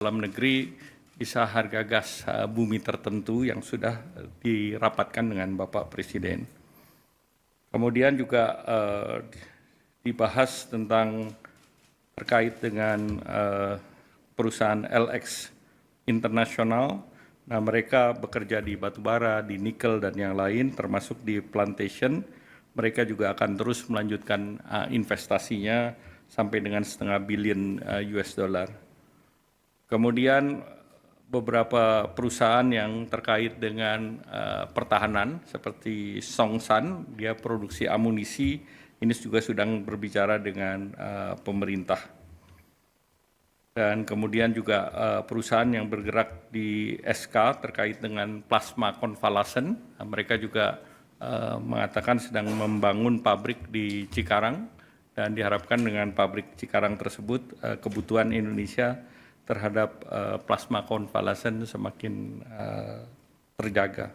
dalam negeri bisa harga gas bumi tertentu yang sudah dirapatkan dengan Bapak Presiden. Kemudian juga dibahas tentang terkait dengan perusahaan LX Internasional. Nah, mereka bekerja di batubara, di nikel dan yang lain, termasuk di plantation. Mereka juga akan terus melanjutkan investasinya sampai dengan $500 billion US dollar. Kemudian beberapa perusahaan yang terkait dengan pertahanan seperti Songsan, dia produksi amunisi, ini juga sedang berbicara dengan pemerintah. Dan kemudian juga perusahaan yang bergerak di SK terkait dengan plasma konvalesen, mereka juga mengatakan sedang membangun pabrik di Cikarang, dan diharapkan dengan pabrik Cikarang tersebut kebutuhan Indonesia terhadap plasma konvalesen semakin terjaga.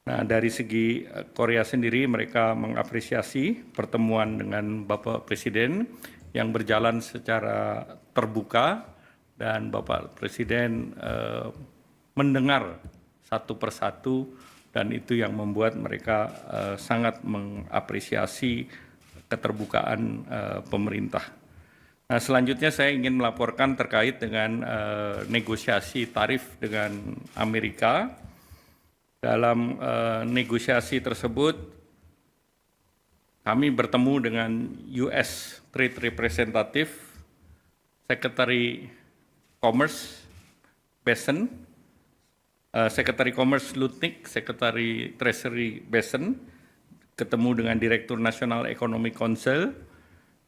Nah, dari segi Korea sendiri, mereka mengapresiasi pertemuan dengan Bapak Presiden yang berjalan secara terbuka, dan Bapak Presiden mendengar satu persatu, dan itu yang membuat mereka sangat mengapresiasi keterbukaan pemerintah. Nah, selanjutnya saya ingin melaporkan terkait dengan negosiasi tarif dengan Amerika. Dalam negosiasi tersebut, kami bertemu dengan US Trade Representative, Secretary Commerce Besen, Secretary Commerce Lutnick, Secretary Treasury Besen, ketemu dengan Direktur Nasional Economic Council,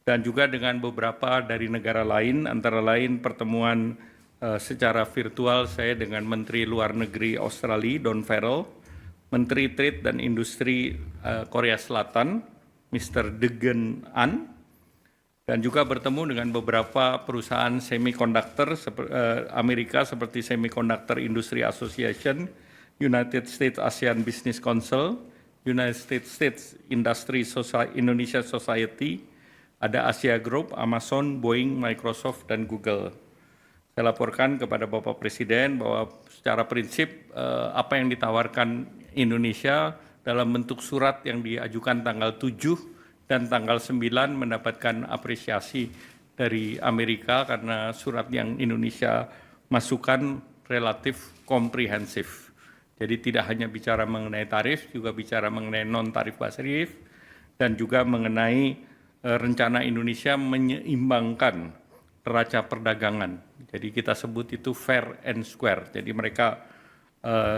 dan juga dengan beberapa dari negara lain, antara lain pertemuan secara virtual saya dengan Menteri Luar Negeri Australia, Don Farrell, Menteri Trade dan Industri Korea Selatan, Mr. Degen An, dan juga bertemu dengan beberapa perusahaan semiconductor Amerika seperti Semiconductor Industry Association, United States ASEAN Business Council, United States Industry Indonesia Society, ada Asia Group, Amazon, Boeing, Microsoft, dan Google. Saya laporkan kepada Bapak Presiden bahwa secara prinsip apa yang ditawarkan Indonesia dalam bentuk surat yang diajukan tanggal 7 dan tanggal 9 mendapatkan apresiasi dari Amerika karena surat yang Indonesia masukkan relatif komprehensif. Jadi tidak hanya bicara mengenai tarif, juga bicara mengenai non-tarif tarif, dan juga mengenai rencana Indonesia menyeimbangkan neraca perdagangan. Jadi kita sebut itu fair and square. Jadi mereka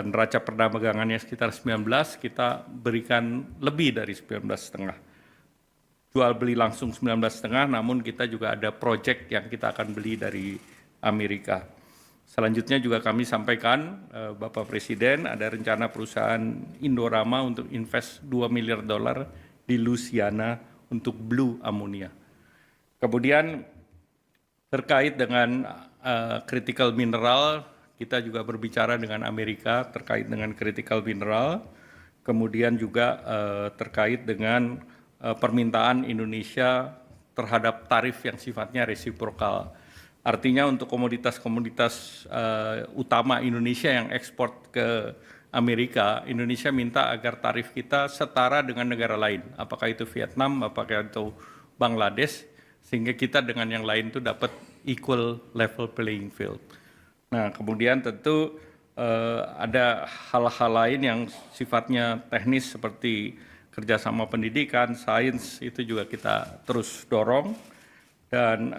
neraca perdagangannya sekitar 19, kita berikan lebih dari 19,5. Jual beli langsung 19,5, namun kita juga ada proyek yang kita akan beli dari Amerika. Selanjutnya juga kami sampaikan, Bapak Presiden, ada rencana perusahaan Indorama untuk invest $2 miliar di Louisiana untuk blue ammonia. Kemudian terkait dengan critical mineral, kita juga berbicara dengan Amerika terkait dengan critical mineral, kemudian juga terkait dengan permintaan Indonesia terhadap tarif yang sifatnya resiprokal. Artinya untuk komoditas-komoditas utama Indonesia yang ekspor ke Amerika, Indonesia minta agar tarif kita setara dengan negara lain, apakah itu Vietnam, apakah itu Bangladesh, sehingga kita dengan yang lain itu dapat equal level playing field. Nah, kemudian tentu ada hal-hal lain yang sifatnya teknis seperti kerjasama pendidikan, sains, itu juga kita terus dorong. Dan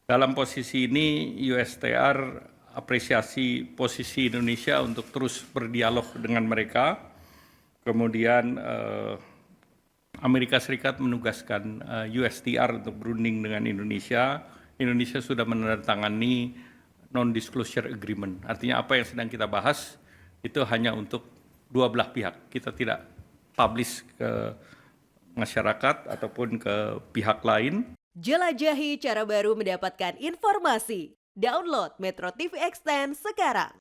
dalam posisi ini USTR apresiasi posisi Indonesia untuk terus berdialog dengan mereka. Kemudian Amerika Serikat menugaskan USTR untuk berunding dengan Indonesia. Indonesia sudah menandatangani non-disclosure agreement. Artinya apa yang sedang kita bahas itu hanya untuk dua belah pihak. Kita tidak publish ke masyarakat ataupun ke pihak lain. Jelajahi cara baru mendapatkan informasi. Download Metro TV Extend sekarang.